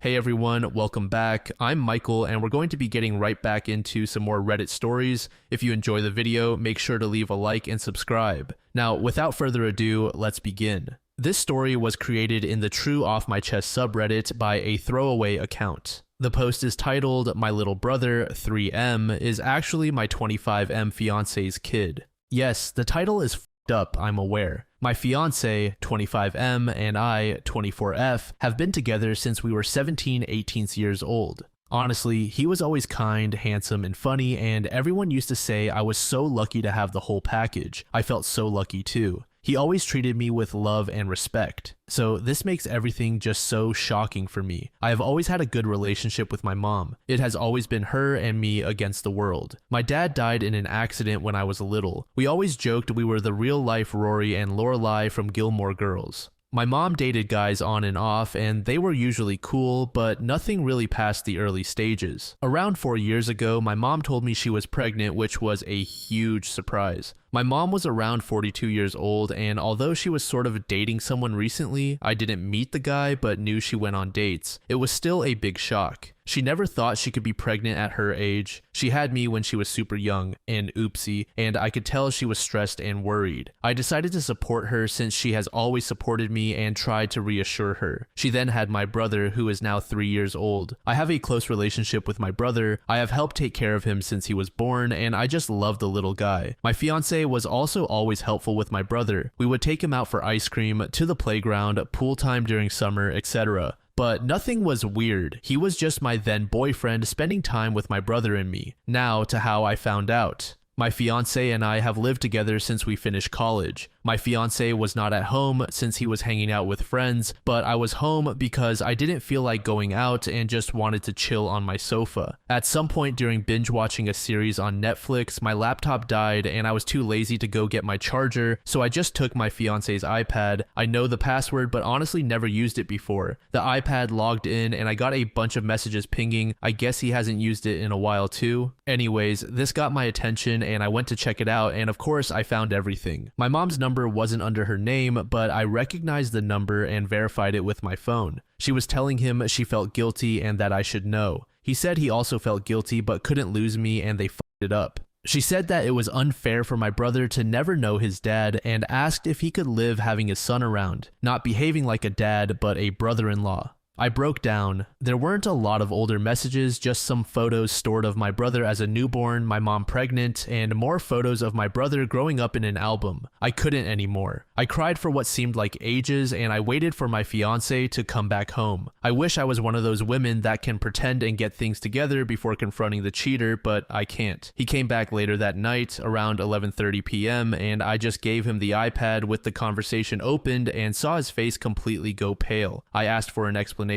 Hey everyone, welcome back. I'm Michael and we're going to be getting right back into some more Reddit stories. If you enjoy the video, make sure to leave a like and subscribe. Now, without further ado, let's begin. This story was created in the True Off My Chest subreddit by a throwaway account. The post is titled, "My little brother, 3M, is actually my 25M fiance's kid." Yes, the title is f***ed up, I'm aware. My fiance, 25M, and I, 24F, have been together since we were 17, 18 years old. Honestly, he was always kind, handsome, and funny, and everyone used to say I was so lucky to have the whole package. I felt so lucky too. He always treated me with love and respect. So this makes everything just so shocking for me. I have always had a good relationship with my mom. It has always been her and me against the world. My dad died in an accident when I was little. We always joked we were the real life Rory and Lorelai from Gilmore Girls. My mom dated guys on and off, and they were usually cool, but nothing really past the early stages. Around 4 years ago, my mom told me she was pregnant, which was a huge surprise. My mom was around 42 years old, and although she was sort of dating someone recently, I didn't meet the guy but knew she went on dates. It was still a big shock. She never thought she could be pregnant at her age. She had me when she was super young, and oopsie, and I could tell she was stressed and worried. I decided to support her since she has always supported me and tried to reassure her. She then had my brother, who is now 3 years old. I have a close relationship with my brother. I have helped take care of him since he was born, and I just love the little guy. My fiance was also always helpful with my brother. We would take him out for ice cream, to the playground, pool time during summer, etc. But nothing was weird. He was just my then boyfriend spending time with my brother and me. Now to how I found out. My fiance and I have lived together since we finished college. My fiance was not at home since he was hanging out with friends, but I was home because I didn't feel like going out and just wanted to chill on my sofa. At some point during binge watching a series on Netflix, my laptop died and I was too lazy to go get my charger, so I just took my fiance's iPad. I know the password, but honestly never used it before. The iPad logged in and I got a bunch of messages pinging. I guess he hasn't used it in a while too. Anyways, this got my attention and I went to check it out, and of course I found everything. My mom's number wasn't under her name, but I recognized the number and verified it with my phone. She was telling him she felt guilty and that I should know. He said he also felt guilty but couldn't lose me and they fucked it up. She said that it was unfair for my brother to never know his dad and asked if he could live having his son around, not behaving like a dad but a brother-in-law. I broke down. There weren't a lot of older messages, just some photos stored of my brother as a newborn, my mom pregnant, and more photos of my brother growing up in an album. I couldn't anymore. I cried for what seemed like ages, and I waited for my fiance to come back home. I wish I was one of those women that can pretend and get things together before confronting the cheater, but I can't. He came back later that night, around 11:30 p.m., and I just gave him the iPad with the conversation opened and saw his face completely go pale. I asked for an explanation.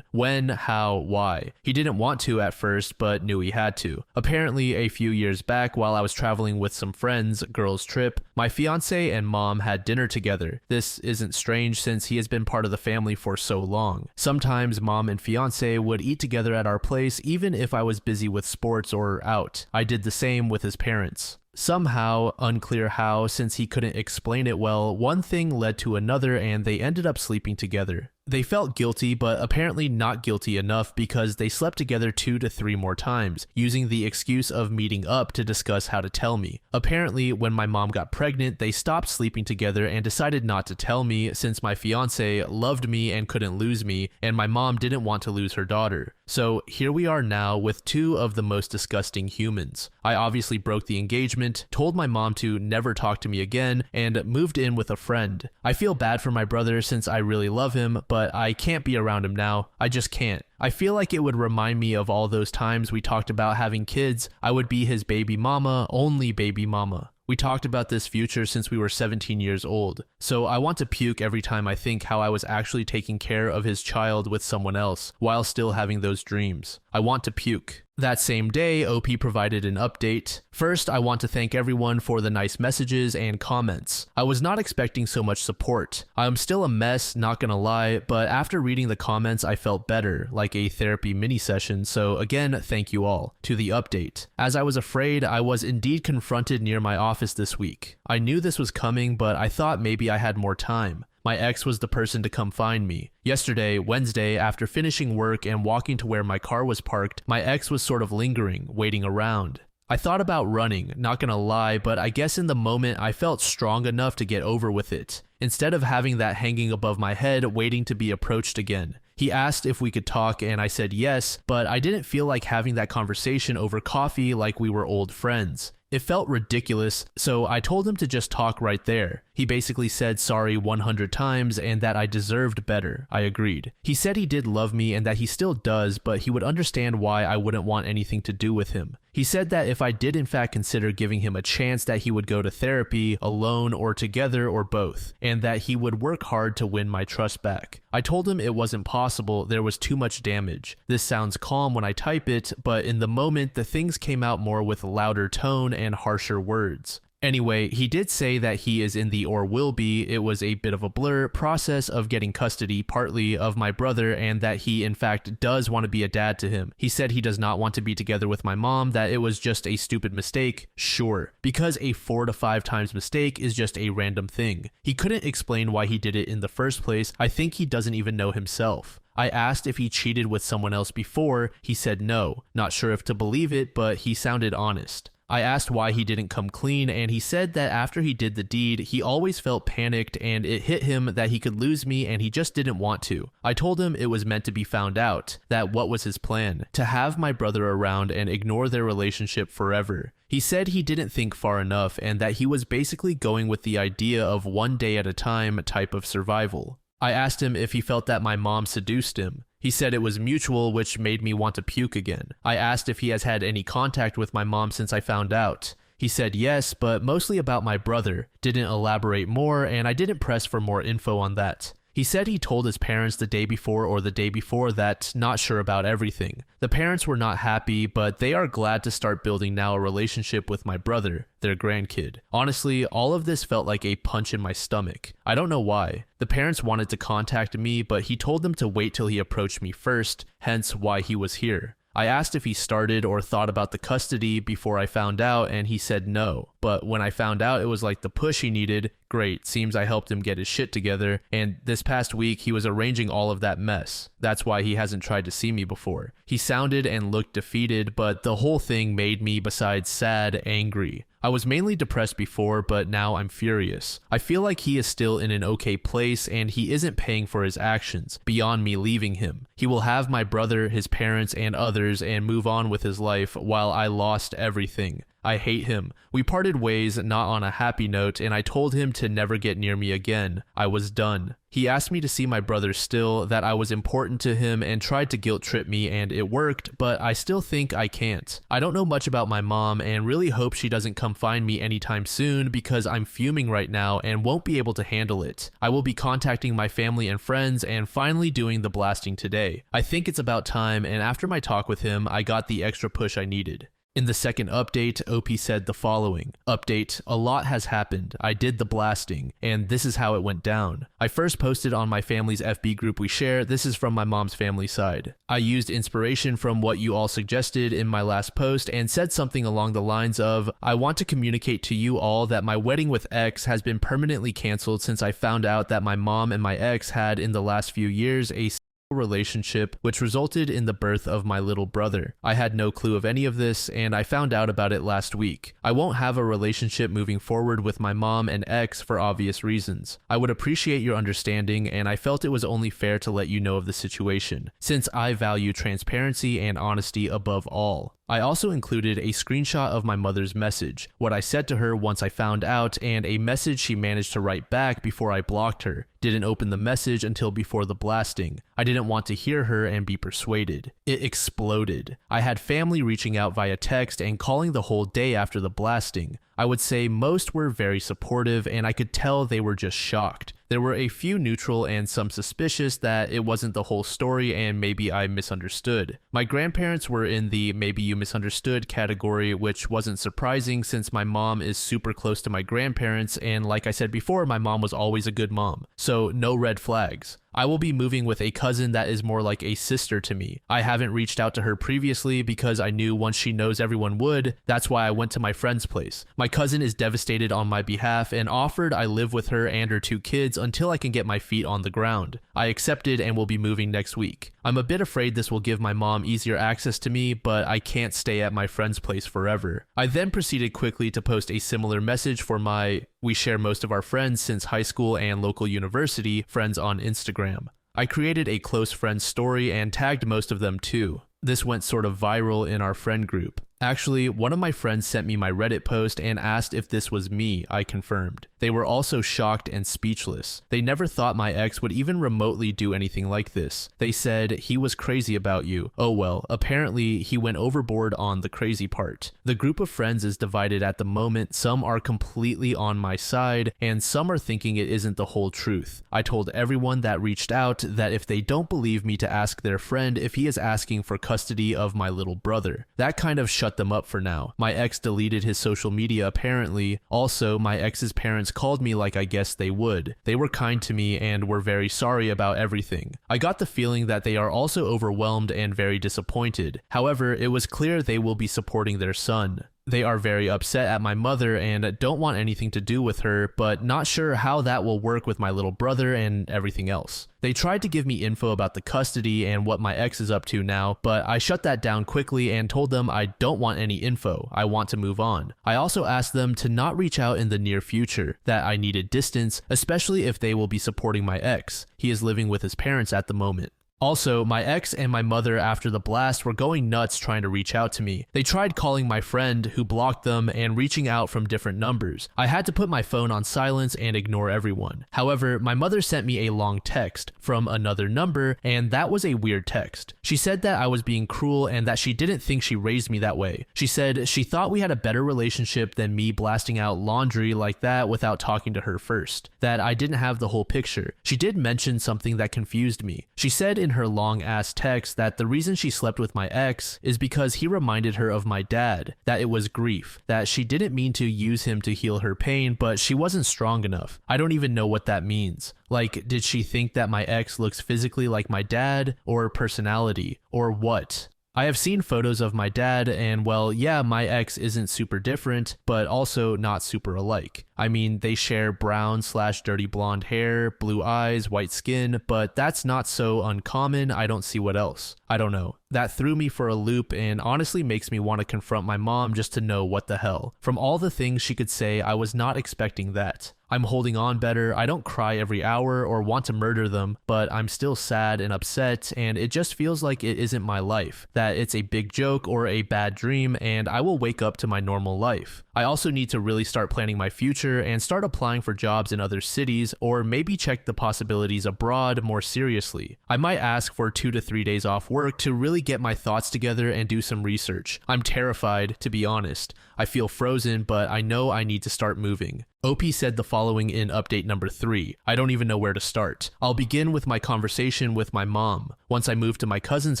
When, how, why. He didn't want to at first, but knew he had to. Apparently, a few years back, while I was traveling with some friends, girls trip, my fiance and mom had dinner together. This isn't strange since he has been part of the family for so long. Sometimes mom and fiance would eat together at our place even if I was busy with sports or out. I did the same with his parents. Somehow, unclear how, since he couldn't explain it well, one thing led to another and they ended up sleeping together. They felt guilty, but apparently not guilty enough because they slept together 2 to 3 more times, using the excuse of meeting up to discuss how to tell me. Apparently, when my mom got pregnant, they stopped sleeping together and decided not to tell me since my fiance loved me and couldn't lose me, and my mom didn't want to lose her daughter. So here we are now with 2 of the most disgusting humans. I obviously broke the engagement, told my mom to never talk to me again, and moved in with a friend. I feel bad for my brother since I really love him, but I can't be around him now. I just can't. I feel like it would remind me of all those times we talked about having kids. I would be his baby mama, only baby mama. We talked about this future since we were 17 years old. So I want to puke every time I think how I was actually taking care of his child with someone else while still having those dreams. I want to puke. That same day, OP provided an update. First, I want to thank everyone for the nice messages and comments. I was not expecting so much support. I'm still a mess, not gonna lie, but after reading the comments I felt better, like a therapy mini session, so again, thank you all. To the update. As I was afraid, I was indeed confronted near my office this week. I knew this was coming, but I thought maybe I had more time. My ex was the person to come find me. Yesterday, Wednesday, after finishing work and walking to where my car was parked, my ex was sort of lingering, waiting around. I thought about running, not gonna lie, but I guess in the moment I felt strong enough to get over with it, instead of having that hanging above my head waiting to be approached again. He asked if we could talk and I said yes, but I didn't feel like having that conversation over coffee like we were old friends. It felt ridiculous, so I told him to just talk right there. He basically said sorry 100 times and that I deserved better. I agreed. He said he did love me and that he still does, but he would understand why I wouldn't want anything to do with him. He said that if I did in fact consider giving him a chance, that he would go to therapy, alone or together or both, and that he would work hard to win my trust back. I told him it wasn't possible, there was too much damage. This sounds calm when I type it, but in the moment the things came out more with louder tone and harsher words. Anyway, he did say that he is in the or will be, it was a bit of a blur, process of getting custody partly of my brother, and that he in fact does want to be a dad to him. He said he does not want to be together with my mom, that it was just a stupid mistake. Sure, because a 4 to 5 times mistake is just a random thing. He couldn't explain why he did it in the first place. I think he doesn't even know himself. I asked if he cheated with someone else before. He said no. Not sure if to believe it, but he sounded honest. I asked why he didn't come clean, and he said that after he did the deed, he always felt panicked and it hit him that he could lose me and he just didn't want to. I told him it was meant to be found out, that what was his plan? To have my brother around and ignore their relationship forever. He said he didn't think far enough and that he was basically going with the idea of one day at a time type of survival. I asked him if he felt that my mom seduced him. He said it was mutual, which made me want to puke again. I asked if he has had any contact with my mom since I found out. He said yes, but mostly about my brother, didn't elaborate more, and I didn't press for more info on that. He said he told his parents the day before or the day before that, not sure about everything. The parents were not happy, but they are glad to start building now a relationship with my brother, their grandkid. Honestly, all of this felt like a punch in my stomach. I don't know why. The parents wanted to contact me, but he told them to wait till he approached me first, hence why he was here. I asked if he started or thought about the custody before I found out, and he said no. But when I found out it was like the push he needed, great, seems I helped him get his shit together, and this past week he was arranging all of that mess. That's why he hasn't tried to see me before. He sounded and looked defeated, but the whole thing made me, besides sad, angry. I was mainly depressed before, but now I'm furious. I feel like he is still in an okay place and he isn't paying for his actions, beyond me leaving him. He will have my brother, his parents, and others and move on with his life while I lost everything. I hate him. We parted ways not on a happy note, and I told him to never get near me again. I was done. He asked me to see my brother still, that I was important to him, and tried to guilt trip me, and it worked, but I still think I can't. I don't know much about my mom and really hope she doesn't come find me anytime soon because I'm fuming right now and won't be able to handle it. I will be contacting my family and friends and finally doing the blasting today. I think it's about time, and after my talk with him, I got the extra push I needed. In the second update, OP said the following. Update, a lot has happened. I did the blasting, and this is how it went down. I first posted on my family's FB group we share. This is from my mom's family side. I used inspiration from what you all suggested in my last post and said something along the lines of, I want to communicate to you all that my wedding with X has been permanently canceled since I found out that my mom and my ex had in the last few years a relationship which resulted in the birth of my little brother. I had no clue of any of this and I found out about it last week. I won't have a relationship moving forward with my mom and ex for obvious reasons. I would appreciate your understanding and I felt it was only fair to let you know of the situation, since I value transparency and honesty above all. I also included a screenshot of my mother's message, what I said to her once I found out, and a message she managed to write back before I blocked her. Didn't open the message until before the blasting. I didn't want to hear her and be persuaded. It exploded. I had family reaching out via text and calling the whole day after the blasting. I would say most were very supportive and I could tell they were just shocked. There were a few neutral and some suspicious that it wasn't the whole story and maybe I misunderstood. My grandparents were in the maybe you misunderstood category, which wasn't surprising since my mom is super close to my grandparents and like I said before, my mom was always a good mom. So no red flags. I will be moving with a cousin that is more like a sister to me. I haven't reached out to her previously because I knew once she knows everyone would. That's why I went to my friend's place. My cousin is devastated on my behalf and offered I live with her and her 2 kids until I can get my feet on the ground. I accepted and will be moving next week. I'm a bit afraid this will give my mom easier access to me, but I can't stay at my friend's place forever. I then proceeded quickly to post a similar message for my we share most of our friends since high school and local university friends on Instagram. I created a close friends story and tagged most of them too. This went sort of viral in our friend group. Actually, one of my friends sent me my Reddit post and asked if this was me. I confirmed. They were also shocked and speechless. They never thought my ex would even remotely do anything like this. They said, he was crazy about you. Oh well, apparently he went overboard on the crazy part. The group of friends is divided at the moment. Some are completely on my side, and some are thinking it isn't the whole truth. I told everyone that reached out that if they don't believe me to ask their friend if he is asking for custody of my little brother. That kind of shut them up for now. My ex deleted his social media apparently. Also, my ex's parents called me like I guessed they would. They were kind to me and were very sorry about everything. I got the feeling that they are also overwhelmed and very disappointed. However, it was clear they will be supporting their son. They are very upset at my mother and don't want anything to do with her, but not sure how that will work with my little brother and everything else. They tried to give me info about the custody and what my ex is up to now, but I shut that down quickly and told them I don't want any info. I want to move on. I also asked them to not reach out in the near future, that I needed distance, especially if they will be supporting my ex. He is living with his parents at the moment. Also, my ex and my mother after the blast were going nuts trying to reach out to me. They tried calling my friend, who blocked them, and reaching out from different numbers. I had to put my phone on silence and ignore everyone. However, my mother sent me a long text from another number, and that was a weird text. She said that I was being cruel and that she didn't think she raised me that way. She said she thought we had a better relationship than me blasting out laundry like that without talking to her first. That I didn't have the whole picture. She did mention something that confused me. She said in her long-ass text that the reason she slept with my ex is because he reminded her of my dad, that it was grief, that she didn't mean to use him to heal her pain, but she wasn't strong enough. I don't even know what that means. Like, did she think that my ex looks physically like my dad, or personality, or what? I have seen photos of my dad, and well, yeah, my ex isn't super different, but also not super alike. I mean, they share brown/dirty blonde hair, blue eyes, white skin, but that's not so uncommon. I don't see what else. I don't know. That threw me for a loop and honestly makes me want to confront my mom just to know what the hell. From all the things she could say, I was not expecting that. I'm holding on better. I don't cry every hour or want to murder them, but I'm still sad and upset, and it just feels like it isn't my life, that it's a big joke or a bad dream, and I will wake up to my normal life. I also need to really start planning my future and start applying for jobs in other cities, or maybe check the possibilities abroad more seriously. I might ask for 2 to 3 days off work to really get my thoughts together and do some research. I'm terrified, to be honest. I feel frozen, but I know I need to start moving. OP said the following in update number 3. I don't even know where to start. I'll begin with my conversation with my mom. Once I moved to my cousin's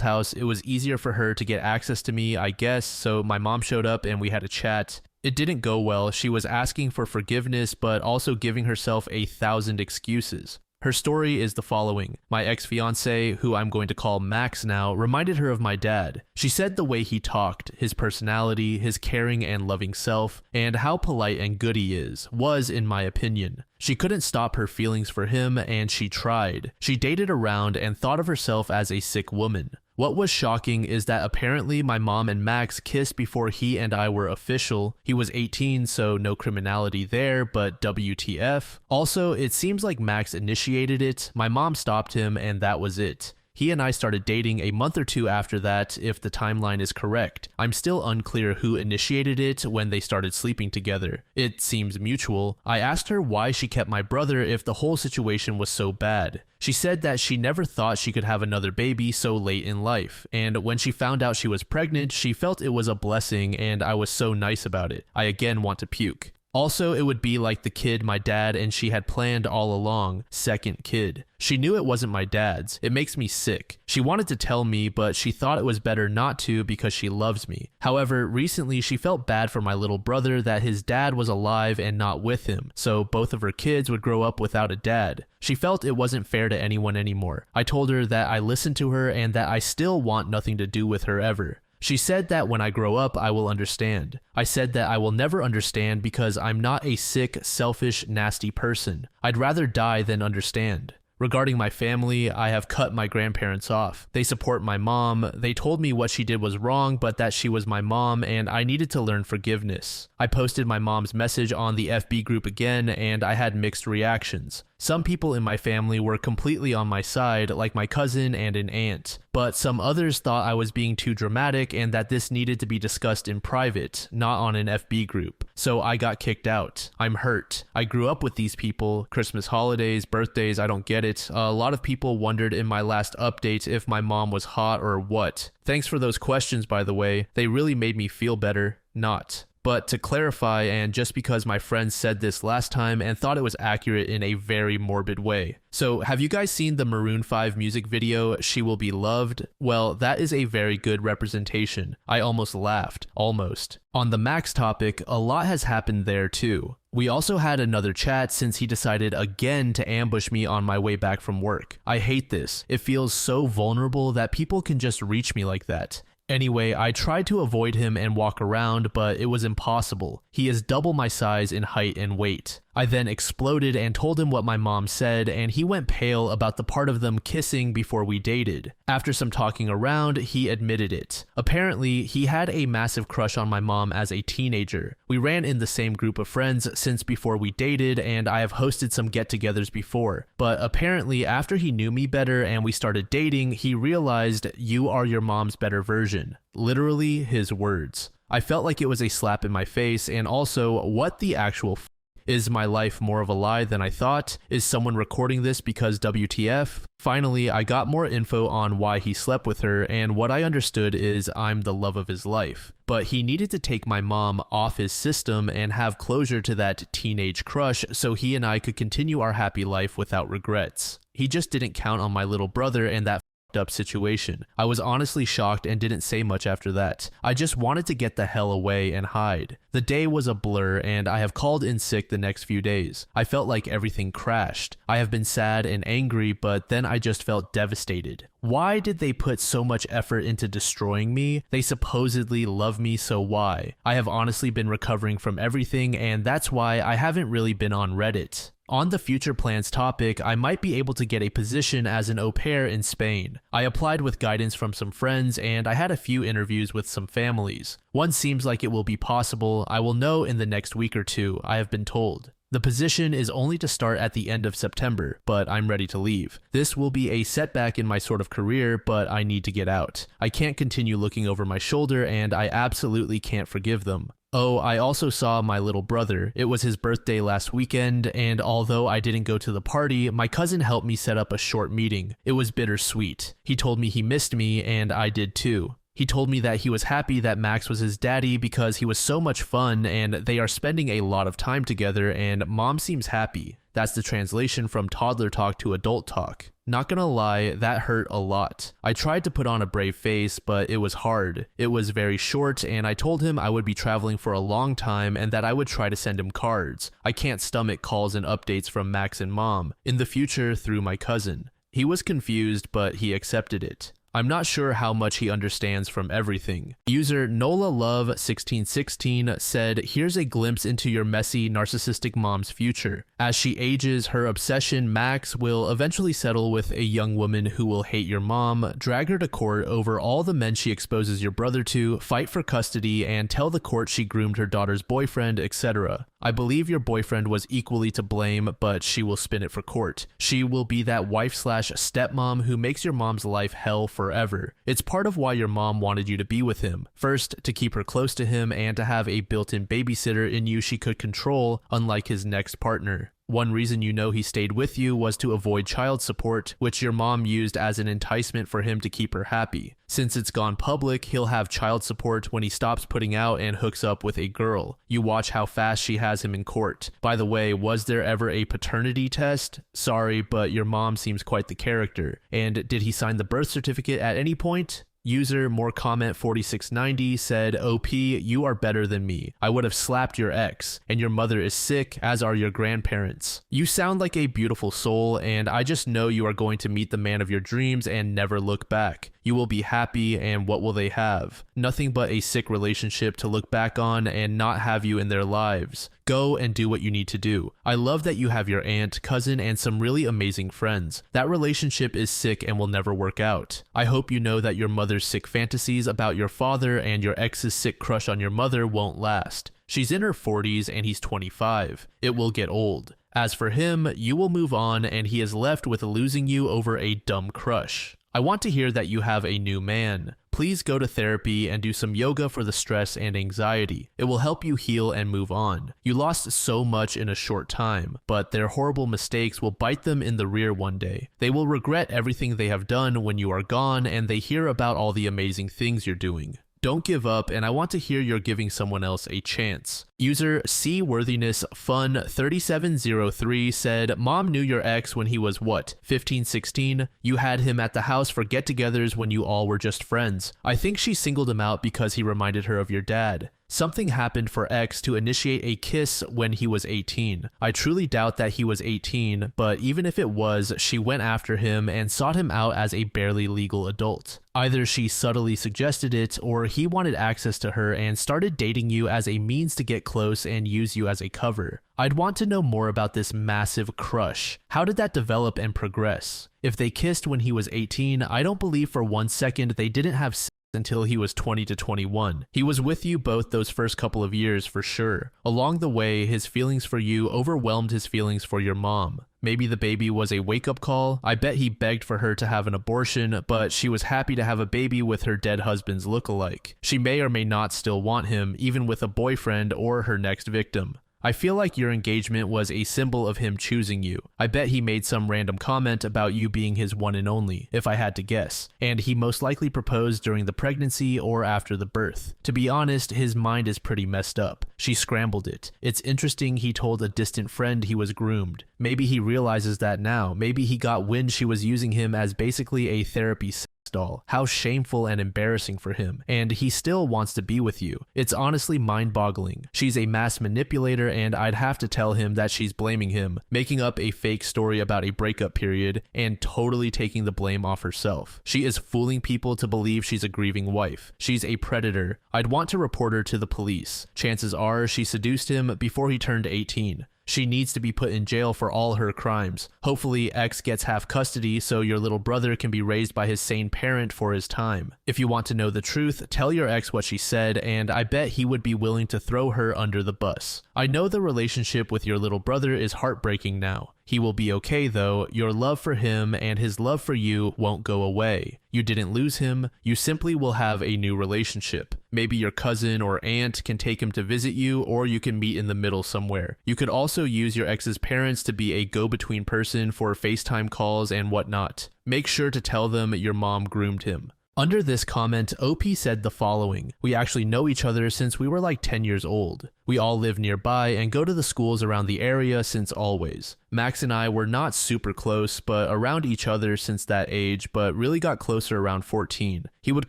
house, it was easier for her to get access to me, I guess, so my mom showed up and we had a chat. It didn't go well. She was asking for forgiveness, but also giving herself 1,000 excuses. Her story is the following. My ex-fiance, who I'm going to call Max now, reminded her of my dad. She said the way he talked, his personality, his caring and loving self, and how polite and good he is, was, in my opinion. She couldn't stop her feelings for him, and she tried. She dated around and thought of herself as a sick woman. What was shocking is that apparently my mom and Max kissed before he and I were official. He was 18, so no criminality there, but WTF. Also, it seems like Max initiated it. My mom stopped him, and that was it. He and I started dating a month or 2 after that, if the timeline is correct. I'm still unclear who initiated it when they started sleeping together. It seems mutual. I asked her why she kept my brother if the whole situation was so bad. She said that she never thought she could have another baby so late in life, and when she found out she was pregnant, she felt it was a blessing and I was so nice about it. I again want to puke. Also, it would be like the kid my dad and she had planned all along, second kid. She knew it wasn't my dad's. It makes me sick. She wanted to tell me, but she thought it was better not to because she loves me. However, recently she felt bad for my little brother that his dad was alive and not with him, so both of her kids would grow up without a dad. She felt it wasn't fair to anyone anymore. I told her that I listened to her and that I still want nothing to do with her ever. She said that when I grow up, I will understand. I said that I will never understand because I'm not a sick, selfish, nasty person. I'd rather die than understand. Regarding my family, I have cut my grandparents off. They support my mom. They told me what she did was wrong, but that she was my mom and I needed to learn forgiveness. I posted my mom's message on the FB group again and I had mixed reactions. Some people in my family were completely on my side, like my cousin and an aunt, but some others thought I was being too dramatic and that this needed to be discussed in private, not on an FB group. So I got kicked out. I'm hurt. I grew up with these people, Christmas holidays, birthdays, I don't get it. A lot of people wondered in my last update if my mom was hot or what. Thanks for those questions, by the way. They really made me feel better. Not. But to clarify, and just because my friends said this last time and thought it was accurate in a very morbid way. So have you guys seen the Maroon 5 music video, She Will Be Loved? Well, that is a very good representation. I almost laughed. Almost. On the Max topic, a lot has happened there too. We also had another chat since he decided again to ambush me on my way back from work. I hate this. It feels so vulnerable that people can just reach me like that. Anyway, I tried to avoid him and walk around, but it was impossible. He is double my size in height and weight. I then exploded and told him what my mom said, and he went pale about the part of them kissing before we dated. After some talking around, he admitted it. Apparently, he had a massive crush on my mom as a teenager. We ran in the same group of friends since before we dated, and I have hosted some get-togethers before. But apparently, after he knew me better and we started dating, he realized, "You are your mom's better version." Literally, his words. I felt like it was a slap in my face, and also, what the actual f***? Is my life more of a lie than I thought? Is someone recording this because WTF? Finally, I got more info on why he slept with her, and what I understood is I'm the love of his life. But he needed to take my mom off his system and have closure to that teenage crush so he and I could continue our happy life without regrets. He just didn't count on my little brother and that up situation. I was honestly shocked and didn't say much after that. I just wanted to get the hell away and hide. The day was a blur and I have called in sick the next few days. I felt like everything crashed. I have been sad and angry, but then I just felt devastated. Why did they put so much effort into destroying me? They supposedly love me, so why? I have honestly been recovering from everything, and that's why I haven't really been on Reddit. On the future plans topic, I might be able to get a position as an au pair in Spain. I applied with guidance from some friends and I had a few interviews with some families. One seems like it will be possible. I will know in the next week or two, I have been told. The position is only to start at the end of September, but I'm ready to leave. This will be a setback in my sort of career, but I need to get out. I can't continue looking over my shoulder and I absolutely can't forgive them. Oh, I also saw my little brother. It was his birthday last weekend, and although I didn't go to the party, my cousin helped me set up a short meeting. It was bittersweet. He told me he missed me, and I did too. He told me that he was happy that Max was his daddy because he was so much fun and they are spending a lot of time together, and mom seems happy. That's the translation from toddler talk to adult talk. Not gonna lie, that hurt a lot. I tried to put on a brave face, but it was hard. It was very short, and I told him I would be traveling for a long time and that I would try to send him cards. I can't stomach calls and updates from Max and mom. In the future, through my cousin. He was confused, but he accepted it. I'm not sure how much he understands from everything. User NolaLove1616 said, "Here's a glimpse into your messy, narcissistic mom's future. As she ages, her obsession, Max, will eventually settle with a young woman who will hate your mom, drag her to court over all the men she exposes your brother to, fight for custody, and tell the court she groomed her daughter's boyfriend, etc. I believe your boyfriend was equally to blame, but she will spin it for court. She will be that wife/stepmom who makes your mom's life hell forever. It's part of why your mom wanted you to be with him. First, to keep her close to him and to have a built-in babysitter in you she could control, unlike his next partner. One reason you know he stayed with you was to avoid child support, which your mom used as an enticement for him to keep her happy. Since it's gone public, he'll have child support when he stops putting out and hooks up with a girl. You watch how fast she has him in court. By the way, was there ever a paternity test? Sorry, but your mom seems quite the character. And did he sign the birth certificate at any point? User more comment 4690 said, OP, you are better than me. I would have slapped your ex, and your mother is sick, as are your grandparents. You sound like a beautiful soul, and I just know you are going to meet the man of your dreams and never look back. You will be happy, and what will they have? Nothing but a sick relationship to look back on and not have you in their lives. Go and do what you need to do. I love that you have your aunt, cousin, and some really amazing friends. That relationship is sick and will never work out. I hope you know that your mother's sick fantasies about your father and your ex's sick crush on your mother won't last. She's in her 40s and he's 25. It will get old. As for him, you will move on and he is left with losing you over a dumb crush. I want to hear that you have a new man. Please go to therapy and do some yoga for the stress and anxiety. It will help you heal and move on. You lost so much in a short time, but their horrible mistakes will bite them in the rear one day. They will regret everything they have done when you are gone and they hear about all the amazing things you're doing. Don't give up, and I want to hear you're giving someone else a chance. User C Worthiness Fun 3703 said, Mom knew your ex when he was what, 15, 16? You had him at the house for get-togethers when you all were just friends. I think she singled him out because he reminded her of your dad. Something happened for X to initiate a kiss when he was 18. I truly doubt that he was 18, but even if it was, she went after him and sought him out as a barely legal adult. Either she subtly suggested it, or he wanted access to her and started dating you as a means to get close and use you as a cover. I'd want to know more about this massive crush. How did that develop and progress? If they kissed when he was 18, I don't believe for 1 second they didn't have sex until he was 20 to 21. He was with you both those first couple of years for sure. Along the way, his feelings for you overwhelmed his feelings for your mom. Maybe the baby was a wake-up call. I bet he begged for her to have an abortion, but she was happy to have a baby with her dead husband's look-alike. She may or may not still want him, even with a boyfriend or her next victim. I feel like your engagement was a symbol of him choosing you. I bet he made some random comment about you being his one and only, if I had to guess, and he most likely proposed during the pregnancy or after the birth. To be honest, his mind is pretty messed up. She scrambled it. It's interesting he told a distant friend he was groomed. Maybe he realizes that now. Maybe he got wind she was using him as basically a therapy doll. How shameful and embarrassing for him, and he still wants to be with you. It's honestly mind-boggling. She's a mass manipulator, and I'd have to tell him that she's blaming him, making up a fake story about a breakup period, and totally taking the blame off herself. She is fooling people to believe she's a grieving wife. She's a predator. I'd want to report her to the police. Chances are she seduced him before he turned 18. She needs to be put in jail for all her crimes. Hopefully, X gets half custody so your little brother can be raised by his sane parent for his time. If you want to know the truth, tell your ex what she said, and I bet he would be willing to throw her under the bus. I know the relationship with your little brother is heartbreaking now. He will be okay though. Your love for him and his love for you won't go away. You didn't lose him, you simply will have a new relationship. Maybe your cousin or aunt can take him to visit you, or you can meet in the middle somewhere. You could also use your ex's parents to be a go-between person for FaceTime calls and whatnot. Make sure to tell them your mom groomed him. Under this comment, OP said the following: we actually know each other since we were like 10 years old. We all live nearby and go to the schools around the area since always. Max and I were not super close, but around each other since that age, but really got closer around 14. He would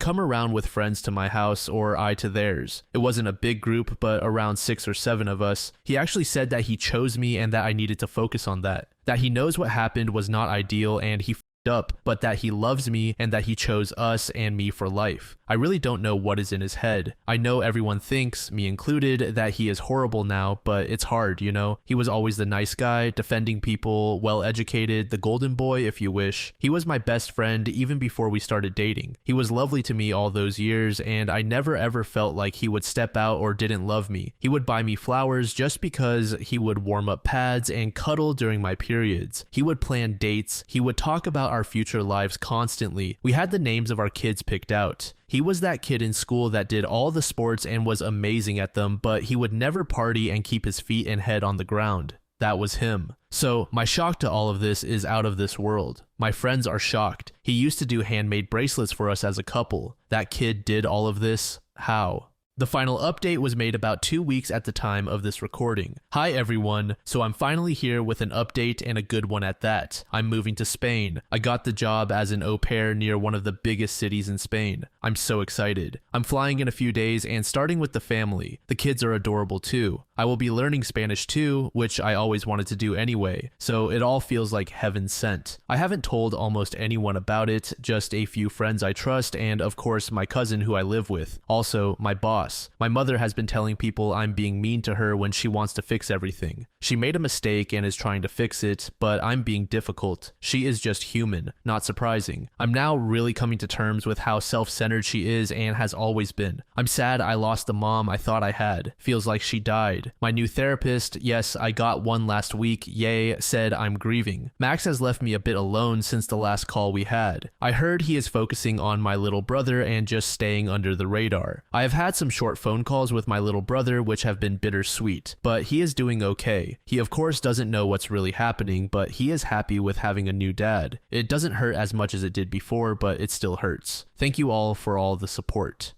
come around with friends to my house or I to theirs. It wasn't a big group, but around 6 or 7 of us. He actually said that he chose me and that I needed to focus on that. That he knows what happened was not ideal and he up, but that he loves me and that he chose us and me for life. I really don't know what is in his head. I know everyone thinks, me included, that he is horrible now, but it's hard, you know? He was always the nice guy, defending people, well-educated, the golden boy if you wish. He was my best friend even before we started dating. He was lovely to me all those years, and I never ever felt like he would step out or didn't love me. He would buy me flowers just because he would warm up pads and cuddle during my periods. He would plan dates. He would talk about our future lives constantly. We had the names of our kids picked out. He was that kid in school that did all the sports and was amazing at them, but he would never party and keep his feet and head on the ground. That was him. So my shock to all of this is out of this world. My friends are shocked. He used to do handmade bracelets for us as a couple. That kid did all of this? How? The final update was made about 2 weeks at the time of this recording. Hi everyone, so I'm finally here with an update and a good one at that. I'm moving to Spain. I got the job as an au pair near one of the biggest cities in Spain. I'm so excited. I'm flying in a few days and starting with the family. The kids are adorable too. I will be learning Spanish too, which I always wanted to do anyway, so it all feels like heaven sent. I haven't told almost anyone about it, just a few friends I trust and of course my cousin who I live with. Also, my boss. My mother has been telling people I'm being mean to her when she wants to fix everything. She made a mistake and is trying to fix it, but I'm being difficult. She is just human, not surprising. I'm now really coming to terms with how self-centered she is and has always been. I'm sad I lost the mom I thought I had. Feels like she died. My new therapist, yes, I got one last week, yay, said I'm grieving. Max has left me a bit alone since the last call we had. I heard he is focusing on my little brother and just staying under the radar. I have had some short phone calls with my little brother which have been bittersweet, but he is doing okay. He of course doesn't know what's really happening, but he is happy with having a new dad. It doesn't hurt as much as it did before, but it still hurts. Thank you all for all the support.